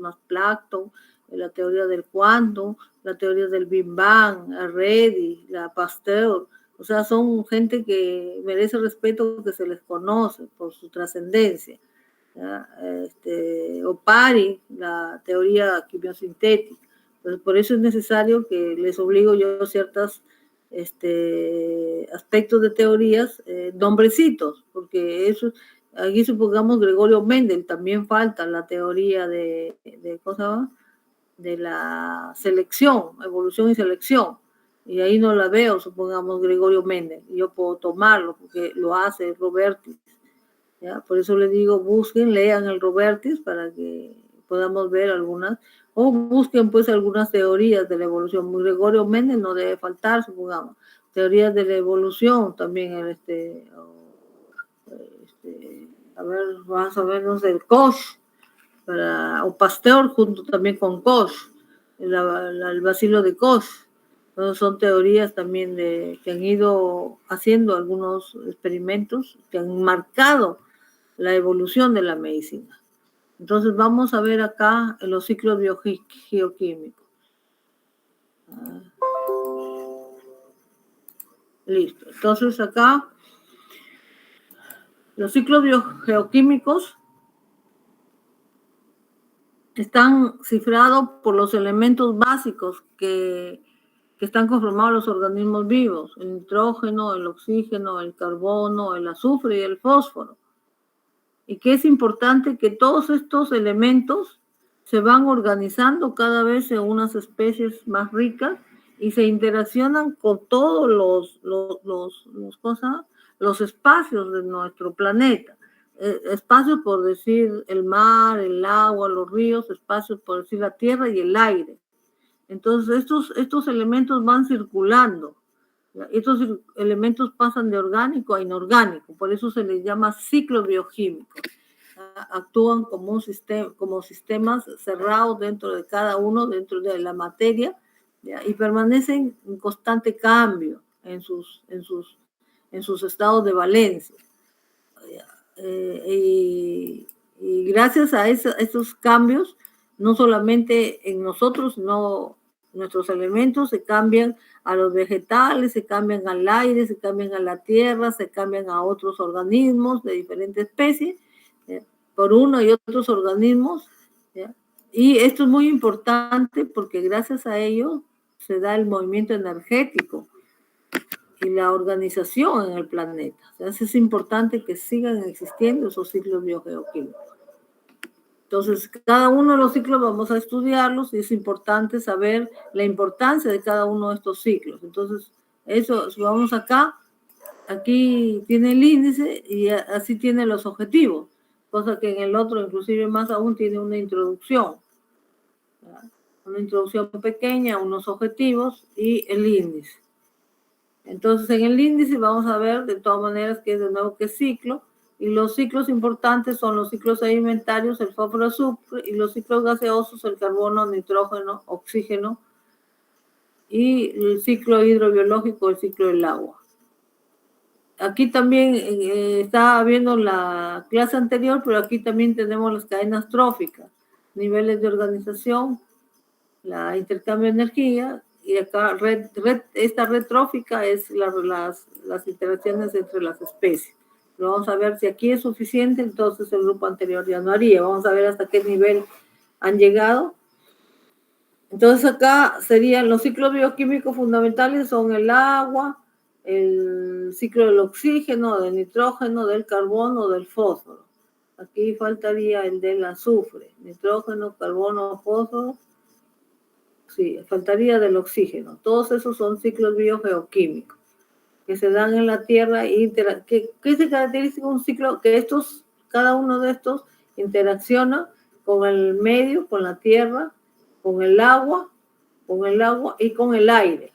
más Plankton, la teoría del cuánto, la teoría del Big Bang, Reddy, la Pasteur. O sea, son gente que merece respeto, que se les conoce por su trascendencia. O Pari, la teoría quimiosintética. Pues por eso es necesario que les obligo yo a ciertos aspectos de teorías, nombrecitos, porque eso, aquí supongamos Gregorio Mendel, también falta la teoría de ¿cómo de la selección, evolución y selección, y ahí no la veo, supongamos Gregorio Mendel, y yo puedo tomarlo porque lo hace Robertis. ¿Ya? Por eso les digo, busquen, lean el Robertis para que podamos ver algunas, o busquen pues algunas teorías de la evolución. Gregorio Mendel no debe faltar, supongamos. Teorías de la evolución también, a ver, vamos a ver, no sé, el Koch, o Pasteur junto también con Koch, el bacilo de Koch. Entonces son teorías también que han ido haciendo algunos experimentos que han marcado la evolución de la medicina. Entonces vamos a ver acá en los ciclos biogeoquímicos. Listo. Entonces acá los ciclos biogeoquímicos están cifrados por los elementos básicos que están conformados los organismos vivos: el nitrógeno, el oxígeno, el carbono, el azufre y el fósforo. Y que es importante que todos estos elementos se van organizando cada vez en unas especies más ricas y se interaccionan con todos los espacios de nuestro planeta. Espacios por decir el mar, el agua, los ríos, espacios por decir la tierra y el aire. Entonces estos elementos van circulando. Estos elementos pasan de orgánico a inorgánico, por eso se les llama ciclo bioquímico. Actúan como sistemas cerrados dentro de cada uno, dentro de la materia, ¿ya? Y permanecen en constante cambio en sus estados de valencia. Y gracias a esos cambios, no solamente en nosotros, sino nuestros elementos se cambian a los vegetales, se cambian al aire, se cambian a la tierra, se cambian a otros organismos de diferentes especies, por uno y otros organismos, ¿ya? Y esto es muy importante porque gracias a ello se da el movimiento energético y la organización en el planeta. Entonces es importante que sigan existiendo esos ciclos biogeoquímicos. Entonces, cada uno de los ciclos vamos a estudiarlos y es importante saber la importancia de cada uno de estos ciclos. Entonces, eso, vamos acá, aquí tiene el índice y así tiene los objetivos, cosa que en el otro, inclusive más aún, tiene una introducción. ¿Verdad? Una introducción pequeña, unos objetivos y el índice. Entonces, en el índice vamos a ver de todas maneras que es de nuevo que ciclo, y los ciclos importantes son los ciclos sedimentarios, el fósforo, azufre, y los ciclos gaseosos, el carbono, nitrógeno, oxígeno, y el ciclo hidrobiológico, el ciclo del agua. Aquí también estaba viendo la clase anterior, pero aquí también tenemos las cadenas tróficas, niveles de organización, la intercambio de energía, y acá esta red trófica es las interacciones entre las especies. Pero vamos a ver si aquí es suficiente, entonces el grupo anterior ya no haría. Vamos a ver hasta qué nivel han llegado. Entonces acá serían los ciclos bioquímicos fundamentales, son el agua, el ciclo del oxígeno, del nitrógeno, del carbono, del fósforo. Aquí faltaría el del azufre, nitrógeno, carbono, fósforo. Sí, faltaría del oxígeno. Todos esos son ciclos biogeoquímicos que se dan en la Tierra. ¿Qué se caracteriza un ciclo? Que cada uno de estos interacciona con el medio, con la Tierra, con el agua y con el aire,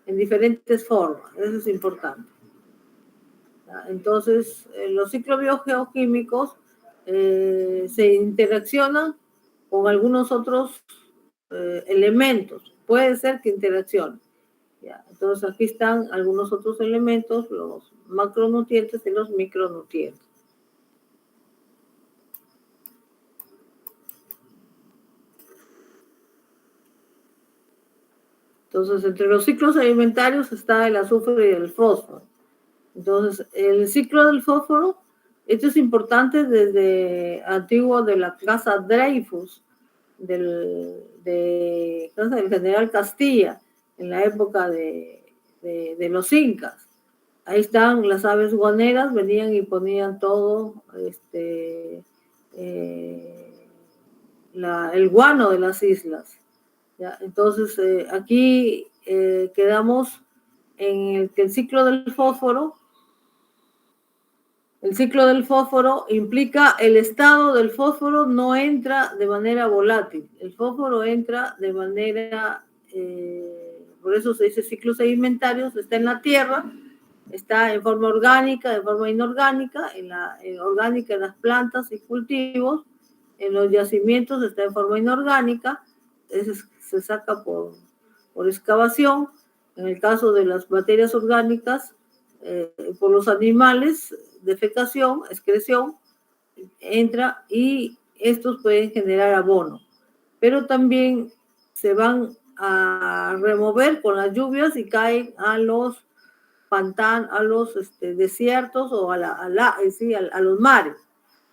en diferentes formas. Eso es importante. Entonces, los ciclos biogeoquímicos se interaccionan con algunos otros elementos. Puede ser que interaccionen. Entonces, aquí están algunos otros elementos, los macronutrientes y los micronutrientes. Entonces, entre los ciclos alimentarios está el azufre y el fósforo. Entonces, el ciclo del fósforo, esto es importante desde antiguo de la casa Dreyfus, del general Castilla, en la época de los incas. Ahí están las aves guaneras, venían y ponían todo, el guano de las islas. ¿Ya? Entonces, aquí quedamos en el que el ciclo del fósforo implica el estado del fósforo no entra de manera volátil, el fósforo entra de manera, por eso se dice ciclos sedimentarios, está en la tierra, está en forma orgánica, de forma inorgánica, orgánica en las plantas y cultivos, en los yacimientos está en forma inorgánica, se saca por excavación, en el caso de las materias orgánicas, por los animales, defecación, excreción, entra y estos pueden generar abono, pero también se van a remover con las lluvias y caen a los pantanos, a los desiertos o a los mares.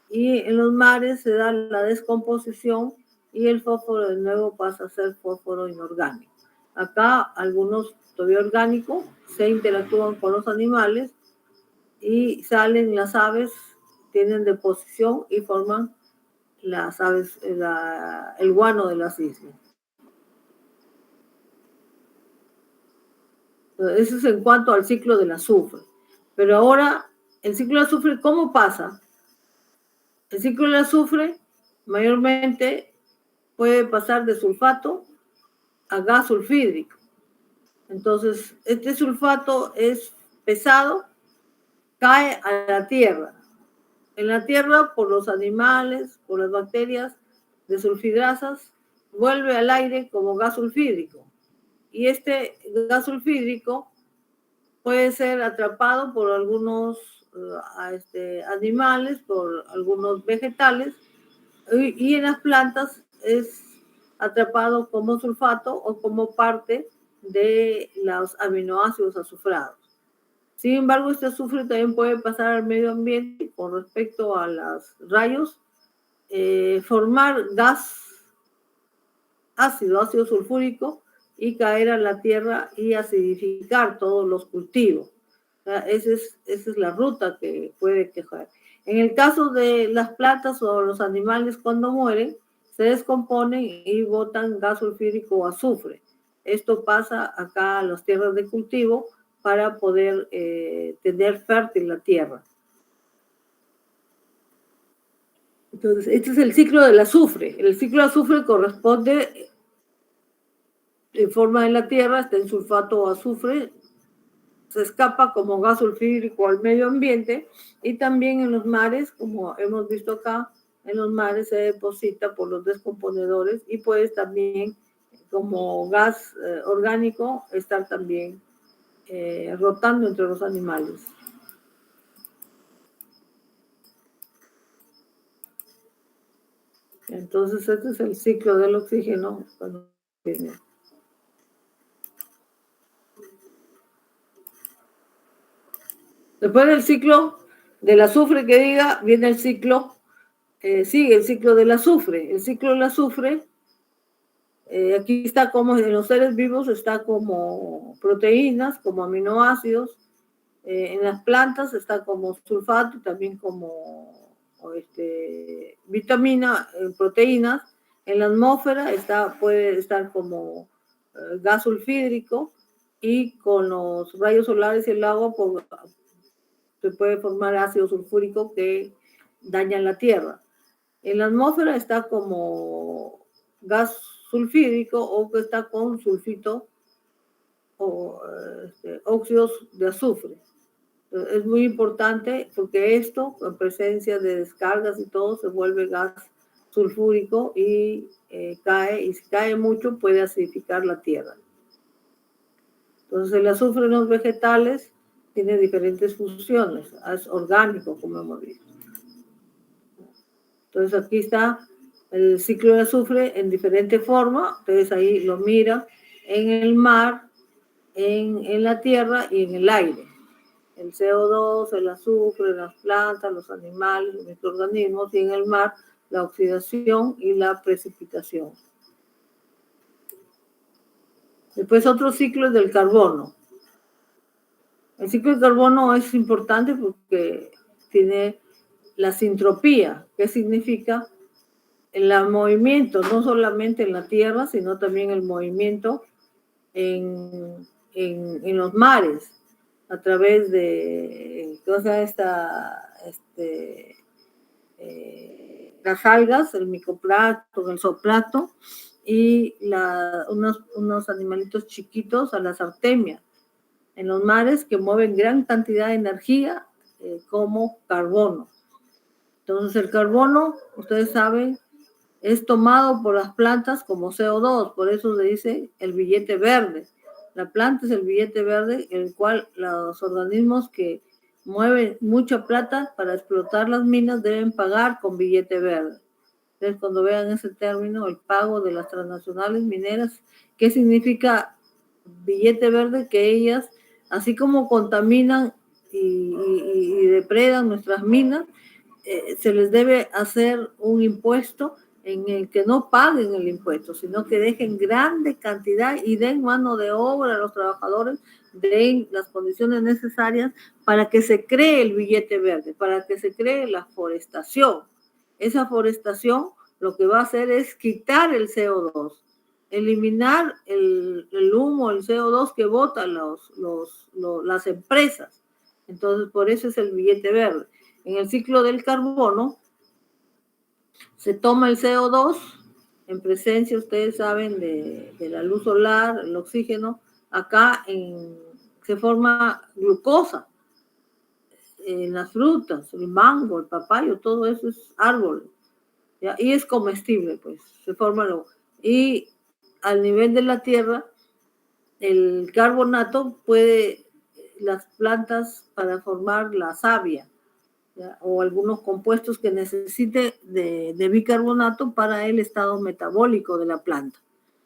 Y en los mares se da la descomposición y el fósforo de nuevo pasa a ser fósforo inorgánico. Acá algunos todavía orgánicos se interactúan con los animales y salen las aves, tienen deposición y forman las aves, el guano de las islas. Eso es en cuanto al ciclo del azufre. Pero ahora, el ciclo del azufre, ¿cómo pasa? El ciclo del azufre mayormente puede pasar de sulfato a gas sulfídrico. Entonces, este sulfato es pesado, cae a la tierra. En la tierra, por los animales, por las bacterias desulfidrasas, vuelve al aire como gas sulfídrico. Y este gas sulfídrico puede ser atrapado por algunos animales, por algunos vegetales, y en las plantas es atrapado como sulfato o como parte de los aminoácidos azufrados. Sin embargo, este azufre también puede pasar al medio ambiente con respecto a los rayos, formar gas ácido sulfúrico y caer a la tierra y acidificar todos los cultivos. O sea, esa es la ruta que puede quejar. En el caso de las plantas o los animales, cuando mueren, se descomponen y botan gas sulfúrico o azufre. Esto pasa acá a las tierras de cultivo para poder tener fértil la tierra. Entonces, este es el ciclo del azufre. El ciclo del azufre corresponde en forma de la tierra, está en sulfato o azufre, se escapa como gas sulfídrico al medio ambiente, y también en los mares, como hemos visto acá, en los mares se deposita por los descomponedores y puede también como gas orgánico estar también rotando entre los animales. Entonces este es el ciclo del oxígeno. Después del ciclo del azufre que diga, viene el ciclo, sigue el ciclo del azufre. El ciclo del azufre, aquí está como en los seres vivos, está como proteínas, como aminoácidos. En las plantas está como sulfato, también como vitamina, proteínas. En la atmósfera puede estar como gas sulfídrico, y con los rayos solares y el agua se puede formar ácido sulfúrico que daña la tierra. En la atmósfera está como gas sulfídrico o que está con sulfito o óxidos de azufre. Es muy importante porque esto, en presencia de descargas y todo, se vuelve gas sulfúrico y cae, y si cae mucho puede acidificar la tierra. Entonces el azufre en los vegetales tiene diferentes funciones, es orgánico, como hemos visto. Entonces aquí está el ciclo de azufre en diferente forma, ustedes ahí lo miran en el mar, en la tierra y en el aire. El CO2, el azufre, las plantas, los animales, los microorganismos, y en el mar la oxidación y la precipitación. Después otro ciclo es del carbono. El ciclo del carbono es importante porque tiene la sintropía, que significa el movimiento, no solamente en la tierra, sino también el movimiento en los mares, a través de las algas, el micoplancton, el zooplancton y unos animalitos chiquitos a las artemias en los mares que mueven gran cantidad de energía como carbono. Entonces el carbono, ustedes saben, es tomado por las plantas como CO2, por eso se dice el billete verde. La planta es el billete verde, el cual los organismos que mueven mucha plata para explotar las minas deben pagar con billete verde. Entonces, cuando vean ese término, el pago de las transnacionales mineras, ¿qué significa billete verde? Que ellas, así como contaminan y depredan nuestras minas, se les debe hacer un impuesto en el que no paguen el impuesto, sino que dejen grande cantidad y den mano de obra a los trabajadores, den las condiciones necesarias para que se cree el billete verde, para que se cree la forestación. Esa forestación lo que va a hacer es quitar el CO2, eliminar el humo, el CO2 que botan las empresas. Entonces, por eso es el billete verde. En el ciclo del carbono, se toma el CO2 en presencia, ustedes saben, de la luz solar, el oxígeno. Acá se forma glucosa en las frutas, el mango, el papayo, todo eso es árbol, ¿ya? Y es comestible, pues, se forma y al nivel de la tierra, el carbonato las plantas para formar la savia, ¿ya? O algunos compuestos que necesite de bicarbonato para el estado metabólico de la planta.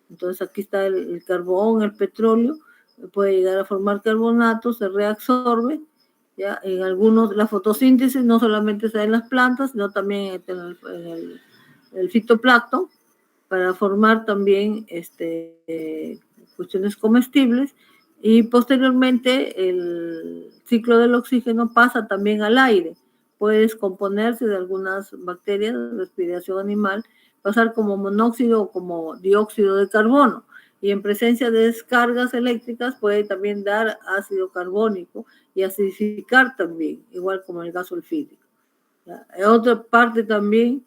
Entonces aquí está el carbón, el petróleo, puede llegar a formar carbonato, se reabsorbe, ¿ya? En algunos, la fotosíntesis no solamente se da en las plantas, sino también en el fitoplancton, para formar también cuestiones comestibles, y posteriormente el ciclo del oxígeno pasa también al aire, puede descomponerse de algunas bacterias de respiración animal, pasar como monóxido o como dióxido de carbono, y en presencia de descargas eléctricas puede también dar ácido carbónico y acidificar también, igual como el gas sulfídrico. En otra parte también,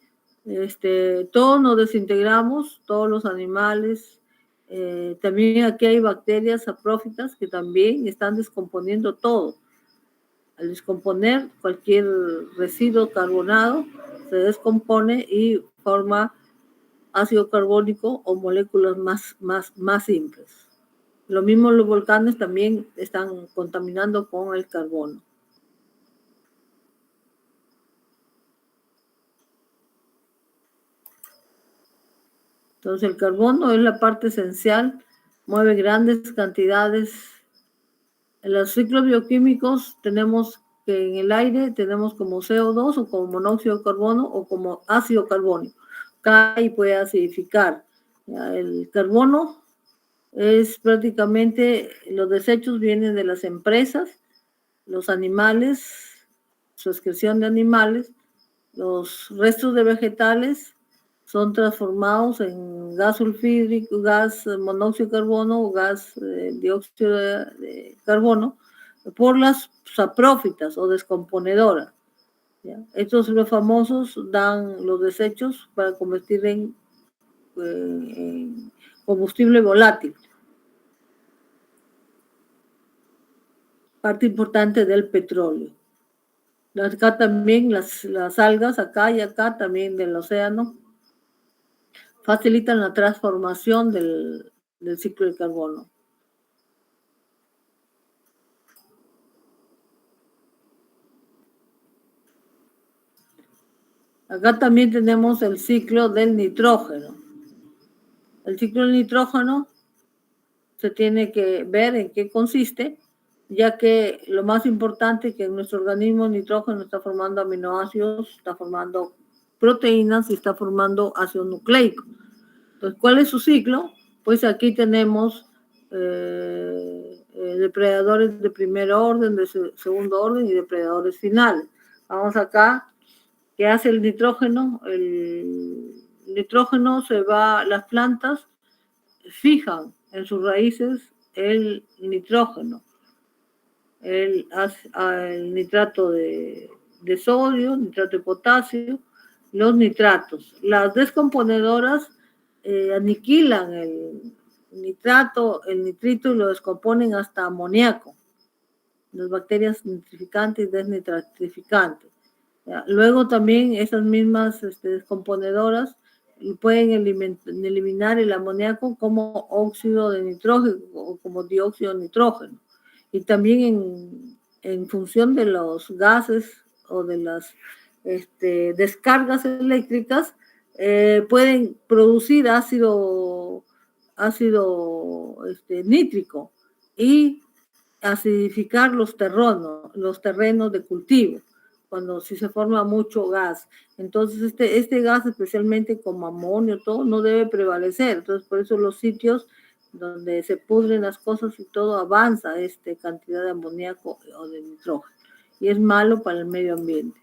todos nos desintegramos, todos los animales, también aquí hay bacterias saprófitas que también están descomponiendo todo. Al descomponer cualquier residuo carbonado, se descompone y forma ácido carbónico o moléculas más simples. Lo mismo los volcanes también están contaminando con el carbono. Entonces el carbono es la parte esencial, mueve grandes cantidades. En los ciclos bioquímicos tenemos que en el aire tenemos como CO2 o como monóxido de carbono o como ácido carbónico. Cae y puede acidificar. El carbono es prácticamente, los desechos vienen de las empresas, los animales, su excreción de animales, los restos de vegetales son transformados en gas sulfídrico, gas monóxido de carbono o gas dióxido de carbono por las saprófitas o descomponedoras, ¿ya? Estos los famosos dan los desechos para convertir en combustible volátil. Parte importante del petróleo. Acá también las algas, acá y acá también del océano, facilitan la transformación del ciclo del carbono. Acá también tenemos el ciclo del nitrógeno. El ciclo del nitrógeno se tiene que ver en qué consiste, ya que lo más importante es que en nuestro organismo el nitrógeno está formando aminoácidos, está formando proteínas y está formando ácido nucleico. Entonces, ¿cuál es su ciclo? Pues aquí tenemos depredadores de primer orden, de segundo orden y depredadores finales. Vamos acá, ¿qué hace el nitrógeno? El nitrógeno se va, las plantas fijan en sus raíces el nitrógeno, el nitrato de sodio, nitrato de potasio, los nitratos. Las descomponedoras aniquilan el nitrato, el nitrito y lo descomponen hasta amoníaco. Las bacterias nitrificantes y desnitratificantes. Luego también esas mismas descomponedoras pueden eliminar el amoníaco como óxido de nitrógeno o como dióxido de nitrógeno. Y también en función de los gases o de las descargas eléctricas, pueden producir ácido nítrico y acidificar los terrenos de cultivo, cuando si se forma mucho gas. Entonces este gas, especialmente como amonio, todo, no debe prevalecer. Entonces por eso los sitios donde se pudren las cosas y todo avanza cantidad de amoníaco o de nitrógeno. Y es malo para el medio ambiente.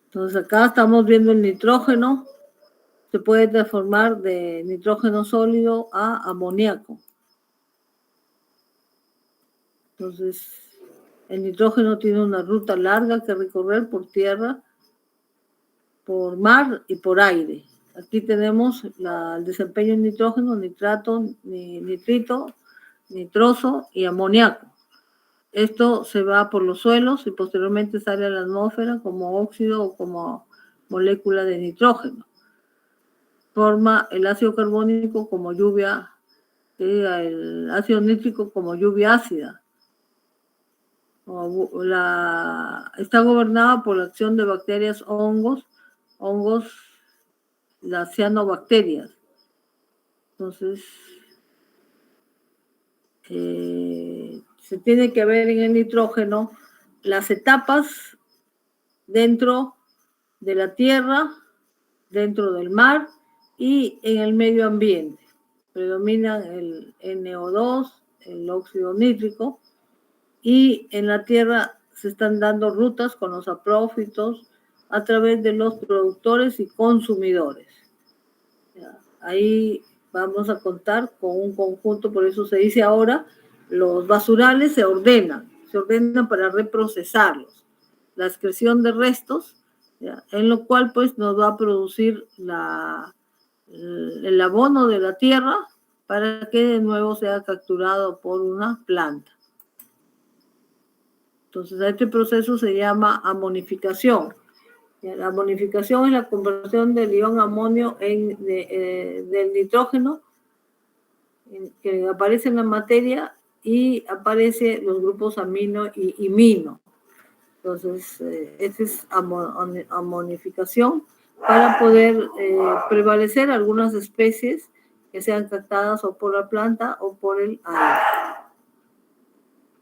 Entonces acá estamos viendo el nitrógeno. Se puede transformar de nitrógeno sólido a amoníaco. Entonces, el nitrógeno tiene una ruta larga que recorrer por tierra, por mar y por aire. Aquí tenemos el desempeño de nitrógeno, nitrato, nitrito, nitroso y amoníaco. Esto se va por los suelos y posteriormente sale a la atmósfera como óxido o como molécula de nitrógeno. Forma el ácido carbónico como lluvia, el ácido nítrico como lluvia ácida. Está gobernada por la acción de bacterias, hongos, las cianobacterias. Entonces, se tiene que ver en el nitrógeno las etapas dentro de la tierra, dentro del mar y en el medio ambiente. Predominan el NO2, el óxido nítrico, y en la tierra se están dando rutas con los saprófitos a través de los productores y consumidores. Ahí vamos a contar con un conjunto, por eso se dice ahora, los basurales se ordenan para reprocesarlos. La excreción de restos, en lo cual pues nos va a producir el abono de la tierra para que de nuevo sea capturado por una planta. Entonces, este proceso se llama amonificación. La amonificación es la conversión del ion amonio del nitrógeno que aparece en la materia y aparece los grupos amino y imino. Entonces, esta es amonificación para poder prevalecer algunas especies que sean captadas o por la planta o por el aire.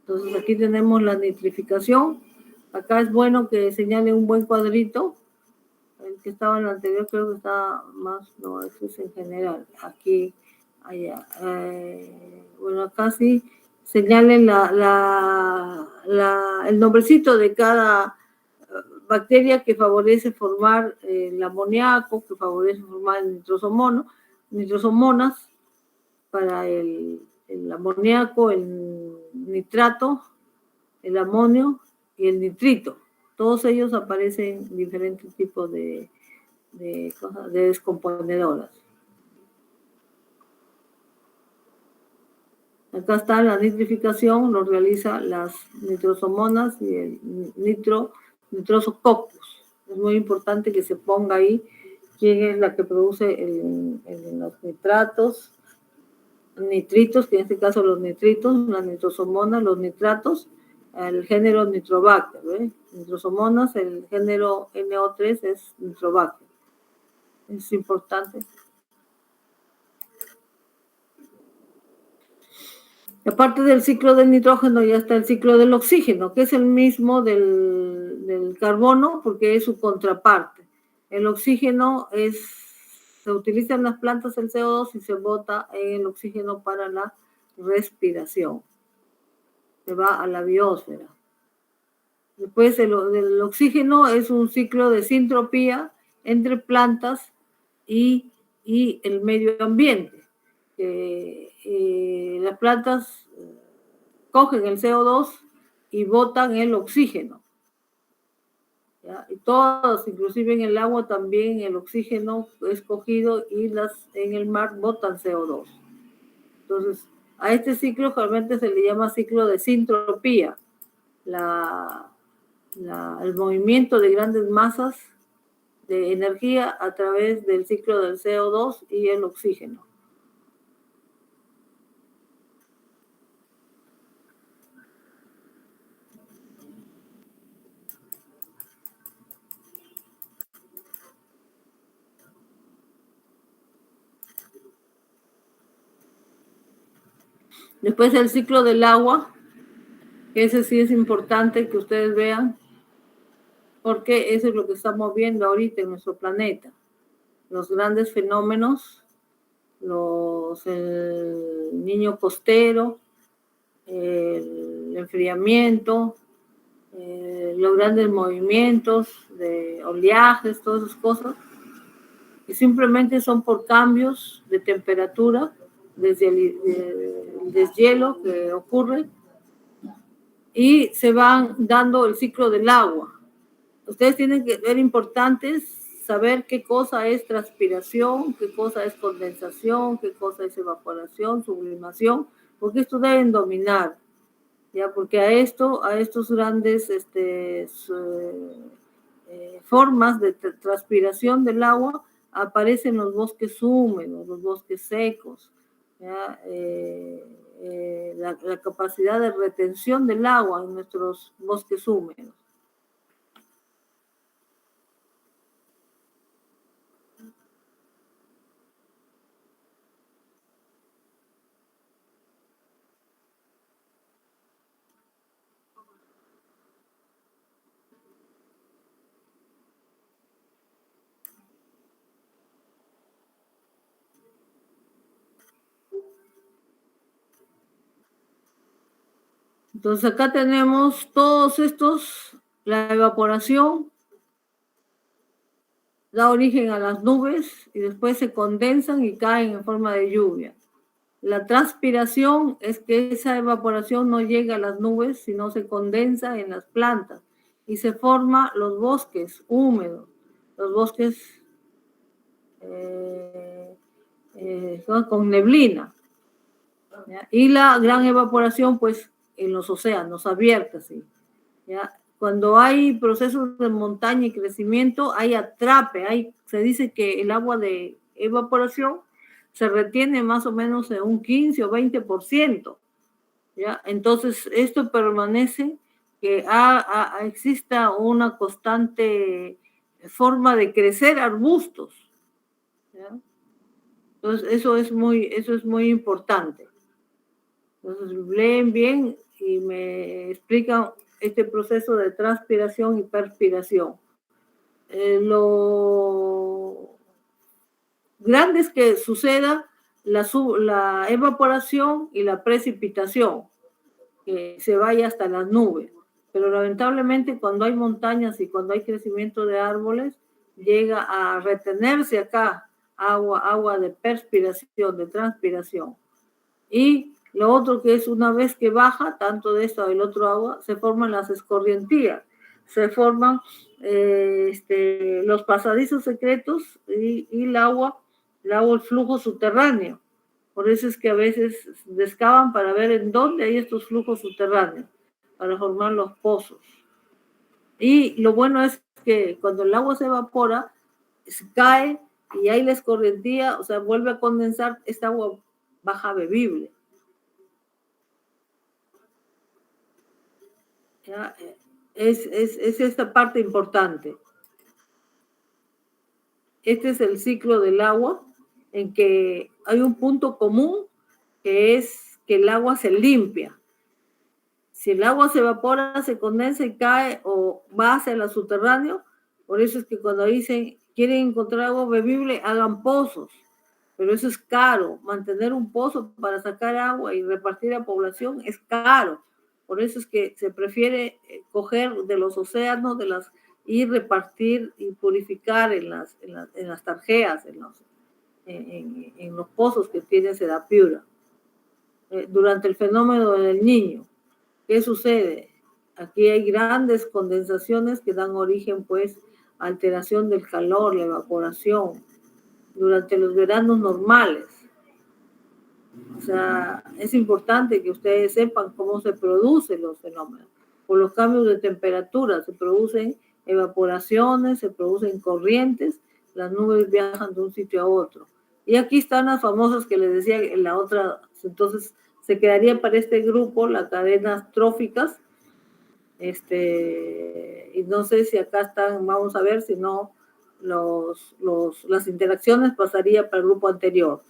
Entonces aquí tenemos la nitrificación. Acá es bueno que señale un buen cuadrito. El que estaba en el anterior creo que está más, no, eso es en general. Aquí, allá. Bueno, acá sí señalen el nombrecito de cada bacteria que favorece formar el amoníaco, que favorece formar el nitrosomonas para el amoníaco, el nitrato, el amonio y el nitrito. Todos ellos aparecen en diferentes tipos de descomponedoras. Acá está la nitrificación, lo realiza las nitrosomonas y el nitrosococcus. Es muy importante que se ponga ahí quién es la que produce los nitritos, que en este caso los nitritos, la nitrosomona, los nitratos, el género Nitrobacter, nitrosomonas, el género NO3 es Nitrobacter. Es importante. Aparte del ciclo del nitrógeno ya está el ciclo del oxígeno, que es el mismo del carbono porque es su contraparte. El oxígeno se utiliza en las plantas el CO2 y se bota en el oxígeno para la respiración. Se va a la biosfera. Después el oxígeno es un ciclo de sintropía entre plantas y el medio ambiente. Las plantas cogen el CO2 y botan el oxígeno. ¿Ya? Y todos, inclusive en el agua también el oxígeno es cogido y en el mar botan CO2. Entonces, a este ciclo realmente se le llama ciclo de sintropía. El movimiento de grandes masas de energía a través del ciclo del CO2 y el oxígeno. Después el ciclo del agua, ese sí es importante que ustedes vean, porque eso es lo que estamos viendo ahorita en nuestro planeta. Los grandes fenómenos, el niño costero, el enfriamiento, los grandes movimientos de oleajes, todas esas cosas, que simplemente son por cambios de temperatura, desde el deshielo que ocurre, y se van dando el ciclo del agua. Ustedes tienen que ver importantes, saber qué cosa es transpiración, qué cosa es condensación, qué cosa es evaporación, sublimación, porque esto deben dominar, ya, porque a estos grandes formas de transpiración del agua aparecen los bosques húmedos, los bosques secos, ¿ya? La capacidad de retención del agua en nuestros bosques húmedos. Entonces acá tenemos todos estos, la evaporación da origen a las nubes y después se condensan y caen en forma de lluvia. La transpiración es que esa evaporación no llega a las nubes, sino se condensa en las plantas y se forman los bosques húmedos, los bosques con neblina. ¿Ya? Y la gran evaporación, pues, en los océanos abiertos. ¿Sí? ¿Ya? Cuando hay procesos de montaña y crecimiento, hay atrape, se dice que el agua de evaporación se retiene más o menos en un 15 o 20%. ¿Ya? Entonces, esto permanece que exista una constante forma de crecer arbustos. ¿Ya? Entonces, eso es muy importante. Entonces, leen bien y me explican este proceso de transpiración y perspiración. Lo grande es que suceda la evaporación y la precipitación, que se vaya hasta las nubes. Pero lamentablemente cuando hay montañas y cuando hay crecimiento de árboles, llega a retenerse acá agua de perspiración, de transpiración. Y lo otro que es una vez que baja, tanto de esta o del otro agua, se forman las escorrentías, se forman los pasadizos secretos y el agua, el flujo subterráneo. Por eso es que a veces descavan para ver en dónde hay estos flujos subterráneos, para formar los pozos. Y lo bueno es que cuando el agua se evapora, se cae y hay la escorrentía, o sea, vuelve a condensar, esta agua baja bebible. ¿Ya? es esta parte importante. Este es el ciclo del agua, en que hay un punto común, que es que el agua se limpia. Si el agua se evapora, se condensa y cae o va hacia el subterráneo, por eso es que cuando dicen quieren encontrar agua bebible, hagan pozos. Pero eso es caro. Mantener un pozo para sacar agua y repartir a la población es caro. Por eso es que se prefiere coger de los océanos y repartir y purificar en las tarjeas, en los pozos que tiene Sedapiura. Durante el fenómeno del Niño, ¿qué sucede? Aquí hay grandes condensaciones que dan origen, pues, a alteración del calor, la evaporación, durante los veranos normales. O sea, es importante que ustedes sepan cómo se producen los fenómenos. Por los cambios de temperatura se producen evaporaciones, se producen corrientes, las nubes viajan de un sitio a otro. Y aquí están las famosas que les decía en la otra, entonces se quedaría para este grupo las cadenas tróficas. Y no sé si acá están, vamos a ver, si no, las interacciones pasaría para el grupo anterior.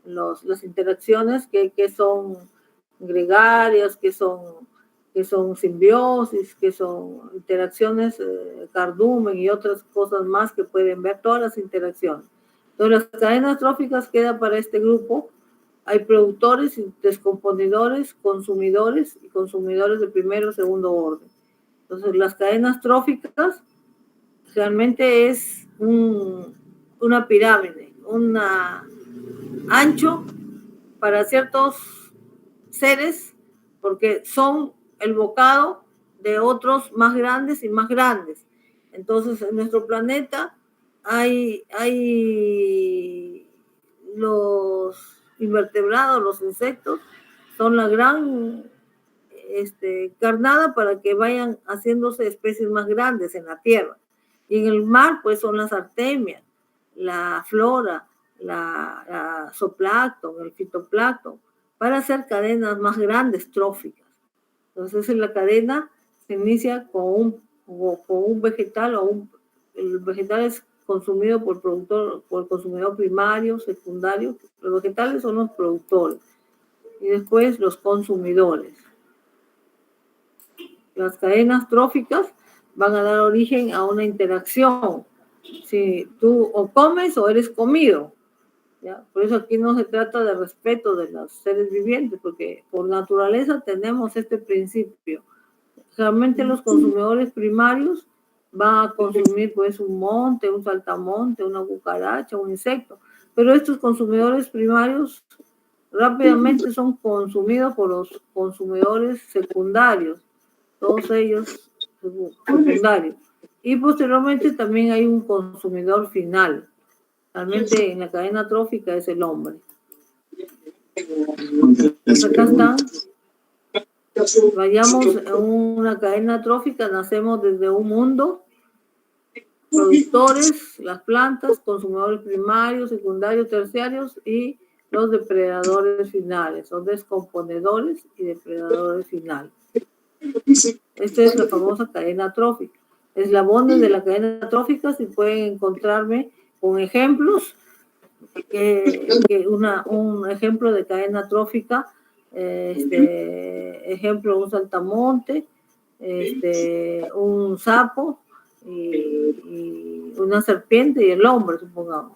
Las interacciones que son gregarias, que son simbiosis, que son interacciones cardumen y otras cosas más que pueden ver, todas las interacciones. Entonces, las cadenas tróficas quedan para este grupo. Hay productores, descomponedores, consumidores y consumidores de primero o segundo orden. Entonces, las cadenas tróficas realmente es una pirámide, un ancho para ciertos seres, porque son el bocado de otros más grandes y más grandes. Entonces, en nuestro planeta hay los invertebrados, los insectos, son la gran carnada para que vayan haciéndose especies más grandes en la tierra. Y en el mar, pues, son las artemias, la flora, la zooplancton, el fitoplancton, para hacer cadenas más grandes, tróficas. Entonces, en la cadena se inicia con un vegetal, el vegetal es consumido por el consumidor primario, secundario. Los vegetales son los productores y después los consumidores. Las cadenas tróficas van a dar origen a una interacción. Si tú o comes o eres comido, ¿ya? Por eso aquí no se trata de respeto de los seres vivientes, porque por naturaleza tenemos este principio. Realmente los consumidores primarios van a consumir, pues, un monte, un saltamonte, una cucaracha, un insecto, pero estos consumidores primarios rápidamente son consumidos por los consumidores secundarios, todos ellos secundarios. Y posteriormente también hay un consumidor final. Realmente en la cadena trófica es el hombre. Pues acá están. Vayamos en una cadena trófica, nacemos desde un mundo, productores, las plantas, consumidores primarios, secundarios, terciarios y los depredadores finales, son descomponedores y depredadores finales. Esta es la famosa cadena trófica. Eslabones de la cadena trófica, si pueden encontrarme con ejemplos, un ejemplo de cadena trófica, ejemplo, un saltamonte, un sapo y una serpiente y el hombre, supongamos.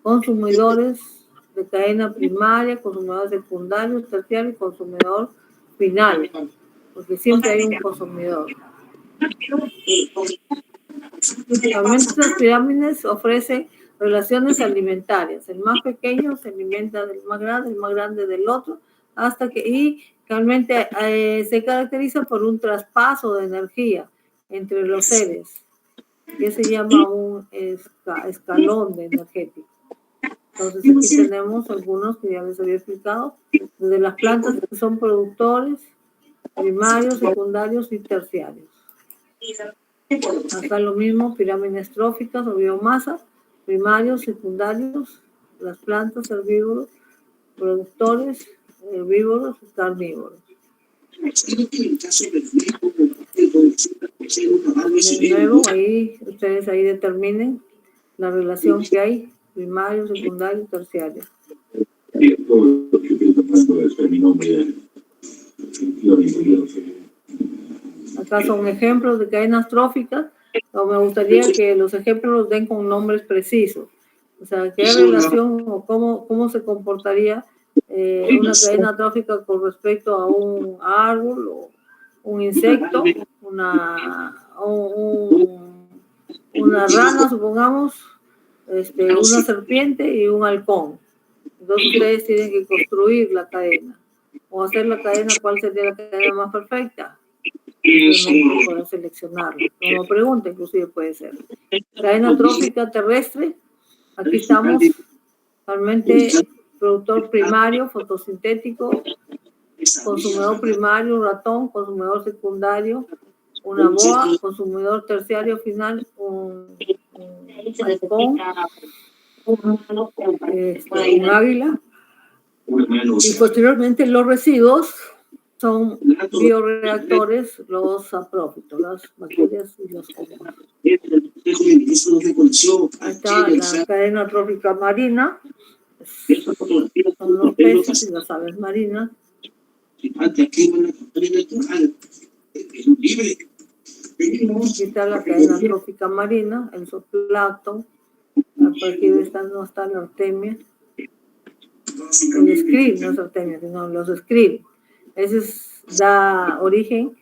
Consumidores de cadena primaria, consumidores secundarios, terciarios y consumidor final, porque siempre hay un consumidor. Realmente las pirámides ofrecen relaciones alimentarias. El más pequeño se alimenta del más grande, el más grande del otro, y realmente se caracteriza por un traspaso de energía entre los seres, que se llama un escalón de energético. Entonces aquí tenemos algunos que ya les había explicado, desde las plantas que son productores, primarios, secundarios y terciarios. Acá lo mismo, pirámides tróficas o biomasa, primarios, secundarios, las plantas, herbívoros, productores, herbívoros, carnívoros. De nuevo, ahí ustedes ahí determinen la relación que hay, primario, secundario, terciario. Acá son ejemplos de cadenas tróficas, pero me gustaría que los ejemplos los den con nombres precisos. O sea, qué relación o cómo se comportaría una cadena trófica con respecto a un árbol o un insecto, una rana, supongamos, una serpiente y un halcón. Entonces ustedes tienen que construir la cadena o hacer la cadena. ¿Cuál sería la cadena más perfecta? Simplemente poder seleccionarla. Como pregunta, inclusive puede ser. Cadena trófica terrestre. Aquí estamos realmente productor primario, fotosintético, consumidor primario, un ratón, consumidor secundario, una boa, consumidor terciario final, un halcón, un águila. Y posteriormente los residuos son bioreactores, los saprófitos, las bacterias y los hongos. Ahí está la cadena trófica marina, son los peces y las aves marinas. Aquí está la cadena trófica marina, el zooplancton. A partir de esta no está la artemia. El script, no es artemia, sino los script. Ese da origen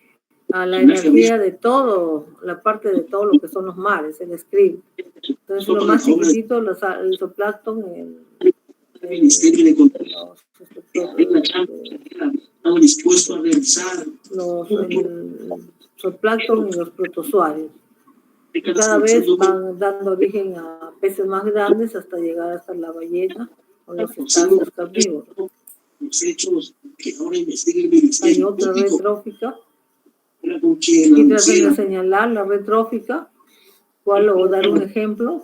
a la energía de todo, la parte de todo lo que son los mares, el script. Entonces, lo más chiquitito, el zooplancton, el zooplancton y los protozoarios. Cada vez van dando origen a peces más grandes hasta llegar hasta la ballena o los cetáceos carnívoros. Hay otra red trófica. Aquí tratan de señalar la red trófica, o dar un ejemplo,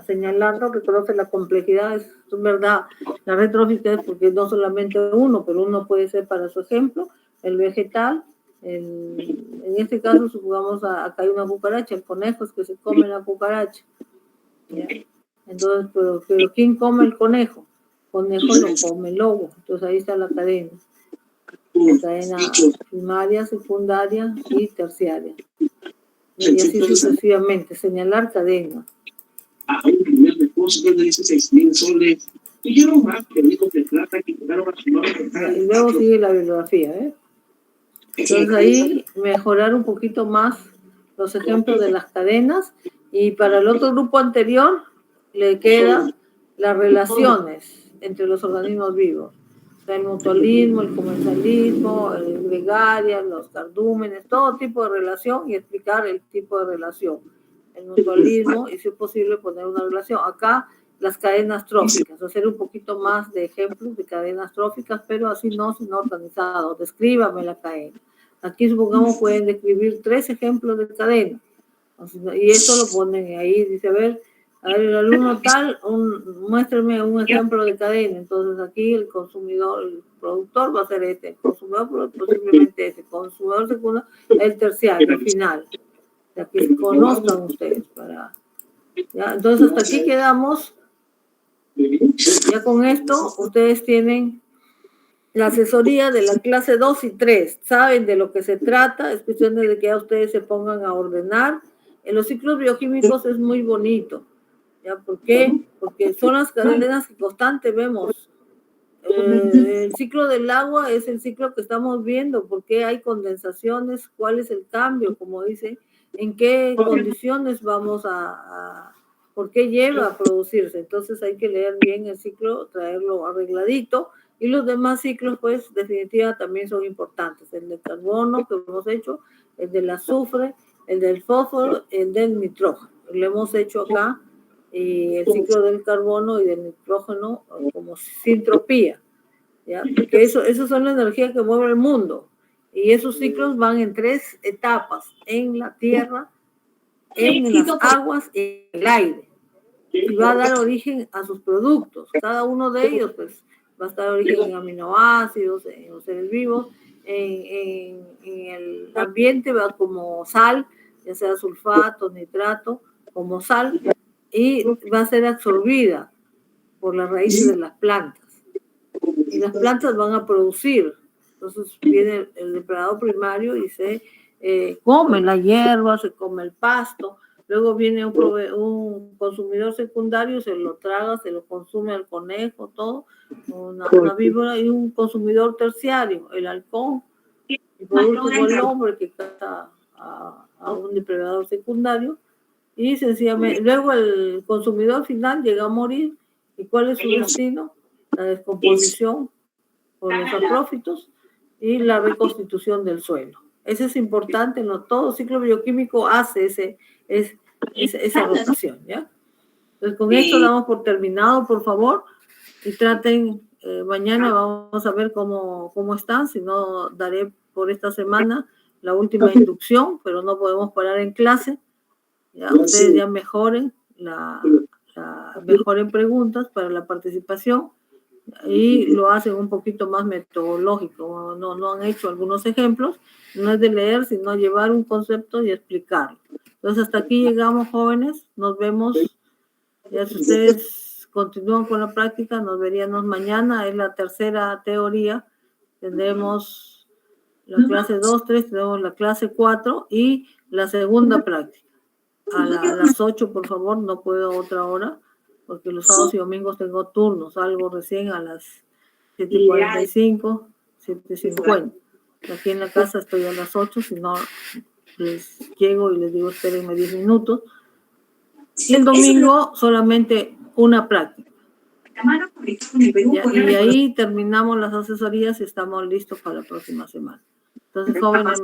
señalando que conoce la complejidad. Es verdad, la red trófica es porque no solamente uno, pero uno puede ser para su ejemplo, el vegetal. En este caso, supongamos acá hay una cucaracha, el conejo es que se come la cucaracha. ¿Ya? Entonces, pero ¿quién come el conejo? El conejo lo come el lobo. Entonces ahí está la cadena. La cadena primaria, secundaria y terciaria. Y así sucesivamente, señalar cadena. Y luego sigue la bibliografía, Entonces ahí mejorar un poquito más los ejemplos de las cadenas, y para el otro grupo anterior le queda las relaciones entre los organismos vivos. O sea, el mutualismo, el comensalismo, el gregaria, los cardúmenes, todo tipo de relación, y explicar el tipo de relación. El mutualismo, y si es posible poner una relación. Acá las cadenas tróficas, hacer un poquito más de ejemplos de cadenas tróficas, pero así no, sino organizado. Descríbame la cadena. Aquí, supongamos, pueden describir 3 ejemplos de cadena. Y eso lo ponen ahí, dice, a ver, el alumno tal, muéstrame un ejemplo de cadena. Entonces aquí el consumidor, el productor va a ser este, el consumidor posiblemente este, consumidor segundo, el terciario, el final. O sea, que conozcan ustedes. ¿Ya? Entonces hasta aquí quedamos. Ya con esto ustedes tienen la asesoría de la clase 2 y 3. Saben de lo que se trata, es cuestión de que ya ustedes se pongan a ordenar. En los ciclos bioquímicos es muy bonito. ¿Ya? ¿Por qué? Porque son las cadenas que constantemente vemos. El ciclo del agua es el ciclo que estamos viendo. ¿Por qué hay condensaciones? ¿Cuál es el cambio? Como dice, ¿en qué condiciones vamos por qué lleva a producirse? Entonces hay que leer bien el ciclo, traerlo arregladito, y los demás ciclos, pues, definitivamente también son importantes. El del carbono que hemos hecho, el del azufre, el del fósforo, el del nitrógeno. Lo hemos hecho acá, y el ciclo del carbono y del nitrógeno como sintropía, ¿ya? Porque eso son la energía que mueve el mundo, y esos ciclos van en 3 etapas: en la tierra, en las aguas y en el aire, y va a dar origen a sus productos. Cada uno de ellos, pues, va a estar origen en aminoácidos, en los seres vivos, en el ambiente, va como sal, ya sea sulfato, nitrato, como sal, y va a ser absorbida por las raíces de las plantas. Y las plantas van a producir. Entonces viene el depredador primario y se come la hierba, se come el pasto. Luego viene un consumidor secundario, se lo traga, se lo consume el conejo, todo, una víbora, y un consumidor terciario, el halcón, y por último el hombre que caza a un depredador secundario, y sencillamente, luego el consumidor final llega a morir. ¿Y cuál es su destino? La descomposición por los saprófitos y la reconstitución del suelo. Eso es importante, no todo ciclo bioquímico hace esa rotación, ¿ya? Entonces, con esto damos por terminado, por favor, y traten, mañana vamos a ver cómo están, si no daré por esta semana la última inducción, pero no podemos parar en clase, ya ustedes ya mejoren, mejoren preguntas para la participación, y lo hacen un poquito más metodológico, no han hecho algunos ejemplos, no es de leer, sino llevar un concepto y explicarlo. Entonces, hasta aquí llegamos, jóvenes, nos vemos, ya si ustedes continúan con la práctica, nos veríamos mañana, es la tercera teoría, tendremos la clase 2, 3, tenemos la clase 4 y la segunda práctica. A las 8, por favor, no puedo a otra hora, porque los sábados y domingos tengo turnos, salgo recién a las 7:45, 7:50. Aquí en la casa estoy a las 8, si no les llego y les digo espérenme 10 minutos. Y el domingo solamente una práctica. Y ahí terminamos las asesorías y estamos listos para la próxima semana. Entonces, jóvenes,